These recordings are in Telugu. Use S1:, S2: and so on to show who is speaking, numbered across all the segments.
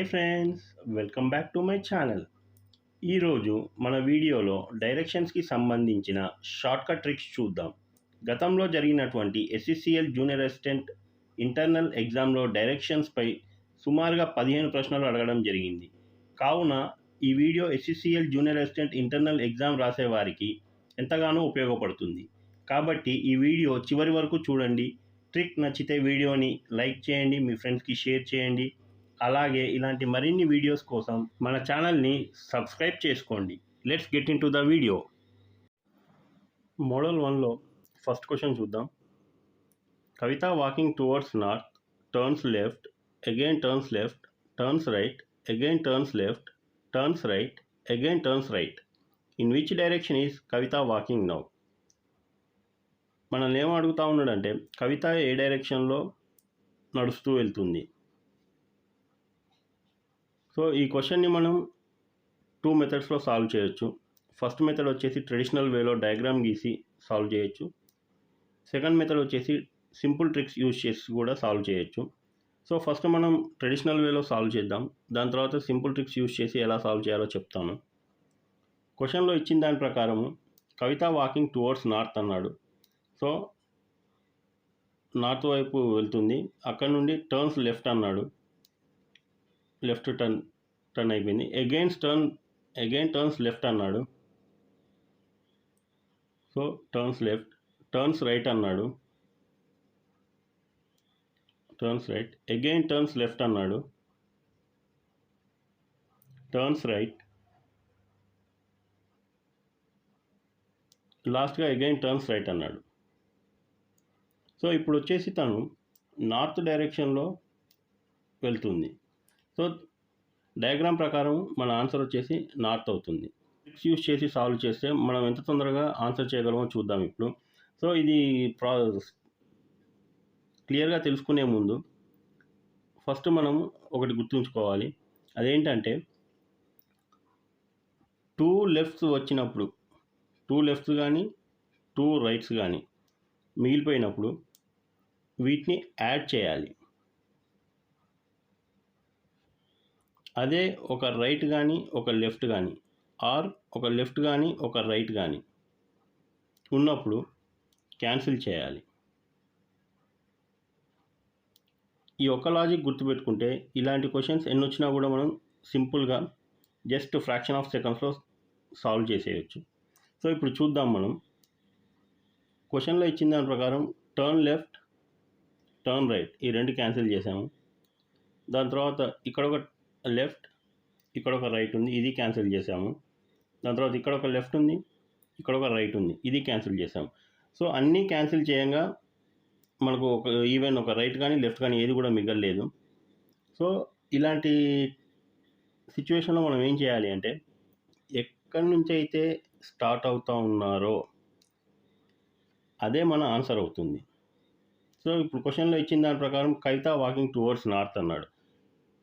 S1: Hi friends, welcome back to my channel. ఈరోజు మన వీడియోలో డైరెక్షన్స్కి సంబంధించిన షార్ట్కట్ ట్రిక్స్ చూద్దాం. గతంలో జరిగినటువంటి ఎస్సీసీఎల్ జూనియర్ అసిస్టెంట్ ఇంటర్నల్ ఎగ్జామ్లో డైరెక్షన్స్పై సుమారుగా 15 ప్రశ్నలు అడగడం జరిగింది. కావున ఈ video SCCL junior assistant internal exam రాసే వారికి ఎంతగానో ఉపయోగపడుతుంది. కాబట్టి ఈ వీడియో చివరి వరకు చూడండి. ట్రిక్ నచ్చితే వీడియోని లైక్ చేయండి, మీ ఫ్రెండ్స్కి షేర్ చేయండి. అలాగే ఇలాంటి మరిన్ని వీడియోస్ కోసం మన ఛానల్ని సబ్స్క్రైబ్ చేసుకోండి. Let's get into the video. Model 1లో ఫస్ట్ క్వశ్చన్ చూద్దాం. Kavitha walking towards north, turns left, again turns left, turns right, again turns left, turns right, again turns right. In which direction is Kavitha walking now? మనల్ని ఏం అడుగుతూ ఉన్నాడంటే కవిత ఏ డైరెక్షన్లో నడుస్తూ వెళ్తుంది. సో ఈ క్వశ్చన్ని మనం 2 మెథడ్స్లో సాల్వ్ చేయొచ్చు. ఫస్ట్ మెథడ్ వచ్చేసి ట్రెడిషనల్ వేలో డయాగ్రామ్ గీసి సాల్వ్ చేయొచ్చు. సెకండ్ మెథడ్ వచ్చేసి సింపుల్ ట్రిక్స్ యూజ్ చేసి కూడా సాల్వ్ చేయొచ్చు. సో ఫస్ట్ మనం ట్రెడిషనల్ వేలో సాల్వ్ చేద్దాం. దాని తర్వాత సింపుల్ ట్రిక్స్ యూజ్ చేసి ఎలా సాల్వ్ చేయాలో చెప్తాను. క్వశ్చన్లో ఇచ్చిన దాని ప్రకారము కవిత వాకింగ్ టువర్డ్స్ నార్త్ అన్నాడు. సో నార్త్ వైపు వెళ్తుంది. అక్కడ నుండి టర్న్స్ లెఫ్ట్ అన్నాడు. లెఫ్ట్ టర్న్ అయిపోయింది. అగైన్ టర్న్స్ లెఫ్ట్ అన్నాడు. So turns left. Turns right అన్నాడు. Turns right. Again turns left అన్నాడు. Turns right. లాస్ట్గా అగైన్ టర్న్స్ రైట్ అన్నాడు. సో ఇప్పుడు వచ్చేసి తను నార్త్ డైరెక్షన్లో వెళ్తుంది. సో డయాగ్రామ్ ప్రకారం మన ఆన్సర్ వచ్చేసి నార్త్ అవుతుంది. ట్రిక్స్ యూజ్ చేసి సాల్వ్ చేస్తే మనం ఎంత తొందరగా ఆన్సర్ చేయగలమో చూద్దాం ఇప్పుడు. సో ఇది క్లియర్గా తెలుసుకునే ముందు ఫస్ట్ మనం ఒకటి గుర్తుంచుకోవాలి. అదేంటంటే 2 లెఫ్ట్స్ వచ్చినప్పుడు, 2 లెఫ్ట్స్ కానీ 2 రైట్స్ కానీ మిగిలిపోయినప్పుడు వీటిని యాడ్ చేయాలి. అదే ఒక రైట్ కానీ ఒక లెఫ్ట్ కానీ ఆర్ ఒక లెఫ్ట్ కానీ ఒక రైట్ కానీ ఉన్నప్పుడు క్యాన్సిల్ చేయాలి. ఈ ఒక్క లాజిక్ గుర్తుపెట్టుకుంటే ఇలాంటి క్వశ్చన్స్ ఎన్ని వచ్చినా కూడా మనం సింపుల్గా జస్ట్ ఫ్రాక్షన్ ఆఫ్ సెకండ్స్లో సాల్వ్ చేసేయచ్చు. సో ఇప్పుడు చూద్దాం మనం. క్వశ్చన్లో ఇచ్చిన దాని ప్రకారం టర్న్ లెఫ్ట్, టర్న్ రైట్ ఈ రెండు క్యాన్సిల్ చేసాము. దాని తర్వాత ఇక్కడ ఒక లెఫ్ట్, ఇక్కడ ఒక రైట్ ఉంది, ఇది క్యాన్సిల్ చేసాము. దాని తర్వాత ఇక్కడ ఒక లెఫ్ట్ ఉంది, ఇక్కడ ఒక రైట్ ఉంది, ఇది క్యాన్సిల్ చేసాము. సో అన్నీ క్యాన్సిల్ చేయంగా మనకు ఒక రైట్ కానీ లెఫ్ట్ కానీ ఏది కూడా మిగలలేదు. సో ఇలాంటి సిచ్యువేషన్లో మనం ఏం చేయాలి అంటే ఎక్కడి నుంచి అయితే స్టార్ట్ అవుతూ ఉన్నారో అదే మన ఆన్సర్ అవుతుంది. సో ఇప్పుడు క్వశ్చన్లో ఇచ్చిన దాని ప్రకారం కవిత వాకింగ్ టువర్డ్స్ నార్త్ అన్నాడు.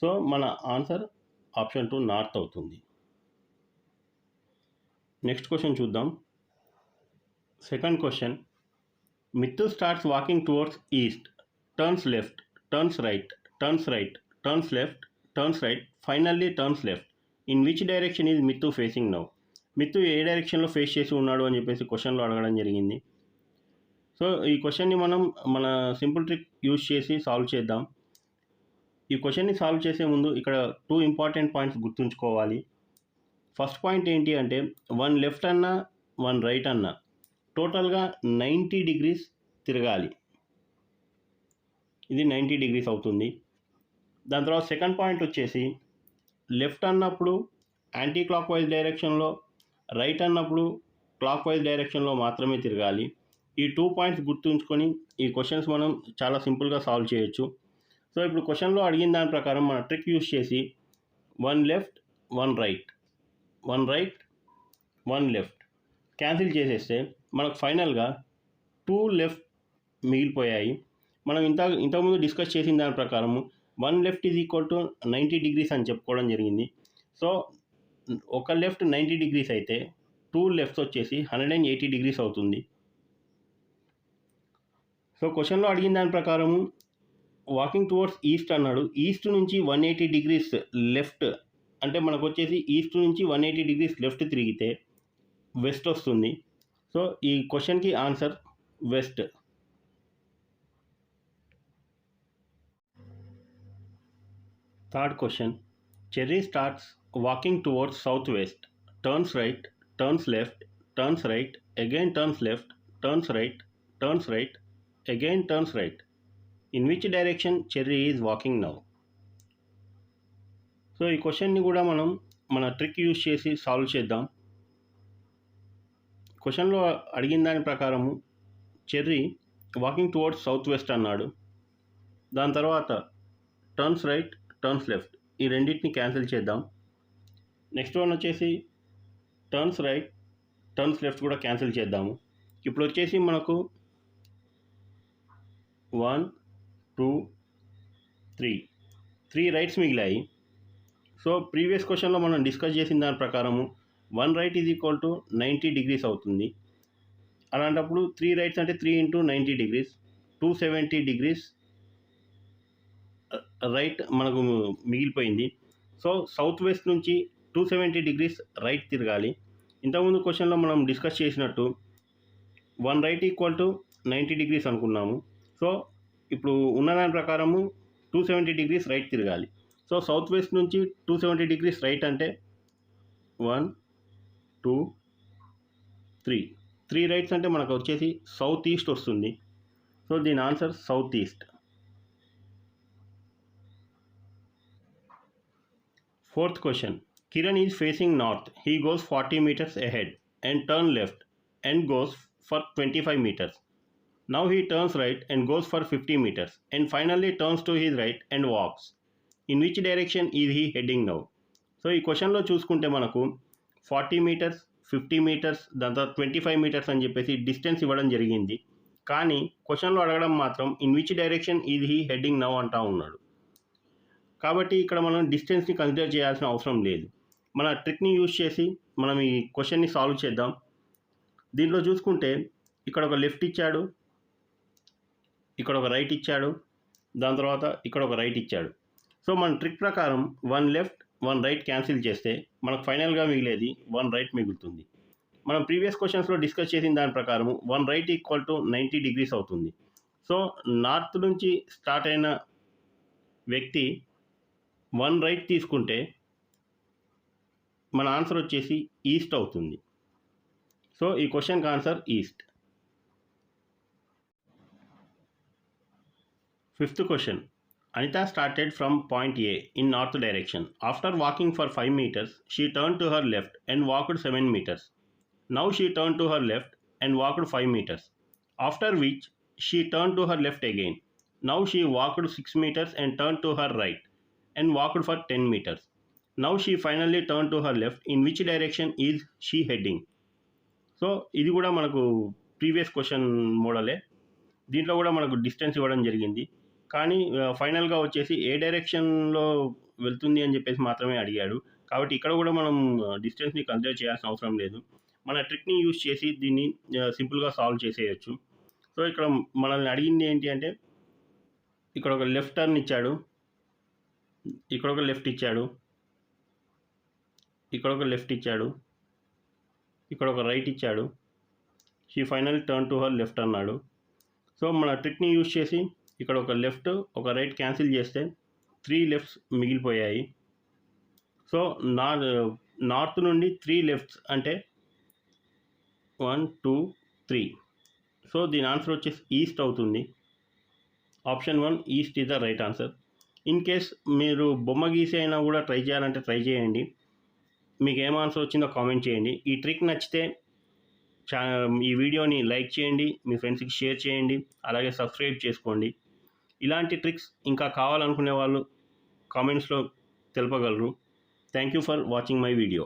S1: సో మన ఆన్సర్ ఆప్షన్ 2 నార్త్ అవుతుంది. నెక్స్ట్ క్వశ్చన్ చూద్దాం. Second question. Mittu starts walking towards east, turns left, turns right, turns right, turns left, turns right, finally turns left. In which direction is Mittu facing now? Mittu ఏ డైరెక్షన్లో ఫేస్ చేసి ఉన్నాడు అని చెప్పేసి క్వశ్చన్లో అడగడం జరిగింది. సో ఈ క్వశ్చన్ని మనం మన సింపుల్ ట్రిక్ యూజ్ చేసి సాల్వ్ చేద్దాం. ఈ క్వశ్చన్ని సాల్వ్ చేసే ముందు ఇక్కడ 2 ఇంపార్టెంట్ పాయింట్స్ గుర్తుంచుకోవాలి. ఫస్ట్ పాయింట్ ఏంటి అంటే 1 లెఫ్ట్ అన్నా 1 రైట్ అన్నా టోటల్గా 90 డిగ్రీస్ తిరగాలి. ఇది 90 డిగ్రీస్ అవుతుంది. దాని తర్వాత సెకండ్ పాయింట్ వచ్చేసి లెఫ్ట్ అన్నప్పుడు యాంటీ క్లాక్ వైజ్ డైరెక్షన్లో, రైట్ అన్నప్పుడు క్లాక్ వైజ్ డైరెక్షన్లో మాత్రమే తిరగాలి. ఈ 2 పాయింట్స్ గుర్తుంచుకొని ఈ క్వశ్చన్స్ మనం చాలా సింపుల్గా సాల్వ్ చేయొచ్చు. సో ఇప్పుడు క్వశ్చన్లో అడిగిన దాని ప్రకారం మన ట్రిక్ యూజ్ చేసి 1 left 1 right, 1 right 1 left cancel చేసేస్తే మనకు ఫైనల్గా 2 లెఫ్ట్ మిగిలిపోయాయి. మనం ఇంతకుముందు డిస్కస్ చేసిన దాని ప్రకారము 1 left is equal to 90 degrees అని చెప్పుకోవడం జరిగింది. సో ఒక లెఫ్ట్ 90 డిగ్రీస్ అయితే 2 లెఫ్ట్స్ వచ్చేసి 180 డిగ్రీస్ అవుతుంది. సో క్వశ్చన్లో అడిగిన దాని ప్రకారము వాకింగ్ టువర్డ్స్ ఈస్ట్ అన్నాడు. ఈస్ట్ నుంచి 180 డిగ్రీస్ లెఫ్ట్ అంటే మనకు వచ్చేసి ఈస్ట్ నుంచి 180 డిగ్రీస్ లెఫ్ట్ తిరిగితే వెస్ట్ వస్తుంది. సో ఈ క్వశ్చన్కి answer west. Third question, cherry starts walking towards south west, turns right, turns left, turns right, again turns left, turns right, turns right, again turns right. In which direction cherry is walking now? So ఈ క్వశ్చన్ని కూడా మనం మన ట్రిక్ యూజ్ చేసి సాల్వ్ చేద్దాం. క్వశ్చన్లో అడిగిన దాని ప్రకారము cherry walking towards south west అన్నాడు. దాని తర్వాత టర్న్స్ రైట్, టర్న్స్ లెఫ్ట్, ఈ రెండింటిని క్యాన్సిల్ చేద్దాం. నెక్స్ట్ వన్ వచ్చేసి టర్న్స్ రైట్, టర్న్స్ లెఫ్ట్ కూడా క్యాన్సిల్ చేద్దాము. ఇప్పుడు వచ్చేసి మనకు 1 2 3 రైట్స్ మిగిలాయి. సో ప్రీవియస్ క్వశ్చన్లో మనం డిస్కస్ చేసిన దాని ప్రకారము 1 right is equal to 90 degrees అవుతుంది. అలాంటప్పుడు 3 రైట్స్ అంటే 3 × 90 డిగ్రీస్, 270 డిగ్రీస్ రైట్ మనకు మిగిలిపోయింది. సో సౌత్ వెస్ట్ నుంచి 270 డిగ్రీస్ రైట్ తిరగాలి. ఇంతకుముందు క్వశ్చన్లో మనం డిస్కస్ చేసినట్టు 1 రైట్ ఈక్వల్ టు 90 డిగ్రీస్ అనుకున్నాము. సో ఇప్పుడు ఉన్నదాని ప్రకారము 270 డిగ్రీస్ రైట్ తిరగాలి. సో సౌత్ వెస్ట్ నుంచి 270 డిగ్రీస్ రైట్ అంటే 1 2 3 రైట్స్ అంటే మనకు వచ్చేసి సౌత్ ఈస్ట్ వస్తుంది. సో దీని answer south east. Fourth question, Kiran is facing north. He goes 40 meters ahead and turn left and goes for 25 meters. Now he turns right and goes for 50 meters and finally turns to his right and walks. In which direction is he heading now? So ఈ క్వశ్చన్లో చూసుకుంటే మనకు 40 మీటర్స్, 50 మీటర్స్, దాని తర్వాత 25 మీటర్స్ అని చెప్పేసి డిస్టెన్స్ ఇవ్వడం జరిగింది. కానీ క్వశ్చన్లో అడగడం మాత్రం in which direction is he heading now అంటా ఉన్నాడు. కాబట్టి ఇక్కడ మనం డిస్టెన్స్ని కన్సిడర్ చేయాల్సిన అవసరం లేదు. మన ట్రిక్ని యూజ్ చేసి మనం ఈ క్వశ్చన్ని సాల్వ్ చేద్దాం. దీంట్లో చూసుకుంటే ఇక్కడ ఒక లెఫ్ట్ ఇచ్చాడు, ఇక్కడ ఒక రైట్ ఇచ్చాడు, దాని తర్వాత ఇక్కడ ఒక రైట్ ఇచ్చాడు. సో మన ట్రిక్ ప్రకారం 1 లెఫ్ట్ 1 రైట్ క్యాన్సిల్ చేస్తే మనకు ఫైనల్గా మిగిలేది 1 రైట్ మిగులుతుంది. మనం ప్రీవియస్ క్వశ్చన్స్లో డిస్కస్ చేసిన దాని ప్రకారం 1 రైట్ ఈక్వల్ టు 90 డిగ్రీస్ అవుతుంది. సో నార్త్ నుంచి స్టార్ట్ అయిన వ్యక్తి 1 రైట్ తీసుకుంటే మన ఆన్సర్ వచ్చేసి ఈస్ట్ అవుతుంది. సో ఈ క్వశ్చన్కి answer east. Fifth question, Anita started from point A in north direction. After walking for 5 meters, she turned to her left and walked 7 meters. Now she turned to her left and walked 5 meters. After which she turned to her left again. Now she walked 6 meters and turned to her right and walked for 10 meters. Now she finally turned to her left. In which direction is she heading? So ఇది కూడా మనకు ప్రీవియస్ క్వశ్చన్ మోడలే. దీంట్లో కూడా మనకు డిస్టెన్స్ ఇవ్వడం జరిగింది. కానీ ఫైనల్గా వచ్చేసి ఏ డైరెక్షన్లో వెళ్తుంది అని చెప్పేసి మాత్రమే అడిగాడు. కాబట్టి ఇక్కడ కూడా మనం డిస్టెన్స్ని కన్సిడర్ చేయాల్సిన అవసరం లేదు. మన ట్రిక్ని యూజ్ చేసి దీన్ని సింపుల్గా సాల్వ్ చేసేయచ్చు. సో ఇక్కడ మనల్ని అడిగింది ఏంటి అంటే ఇక్కడ ఒక లెఫ్ట్ టర్న్ ఇచ్చాడు, ఇక్కడ ఒక లెఫ్ట్ ఇచ్చాడు, ఇక్కడ ఒక లెఫ్ట్ ఇచ్చాడు, ఇక్కడ ఒక రైట్ ఇచ్చాడు. She final turn to her left అన్నాడు. సో మన ట్రిక్ని యూజ్ చేసి ఇక్కడ ఒక లెఫ్ట్ ఒక రైట్ క్యాన్సిల్ చేస్తే 3 లెఫ్ట్స్ మిగిలిపోయాయి. సో నార్త్ నుండి 3 లెఫ్ట్స్ అంటే 1 2 3. సో దీని ఆన్సర్ వచ్చేసి ఈస్ట్ అవుతుంది. Option 1 east is the right answer. In case మీరు బొమ్మ గీసి అయినా కూడా ట్రై చేయాలంటే ట్రై చేయండి. మీకు ఏం ఆన్సర్ వచ్చిందో కామెంట్ చేయండి. ఈ ట్రిక్ నచ్చితే ఈ వీడియోని లైక్ చేయండి, మీ ఫ్రెండ్స్కి షేర్ చేయండి, అలాగే సబ్స్క్రైబ్ చేసుకోండి. ఇలాంటి ట్రిక్స్ ఇంకా కావాలనుకునే వాళ్ళు కామెంట్స్లో తెలపగలరు. Thank you for watching my video.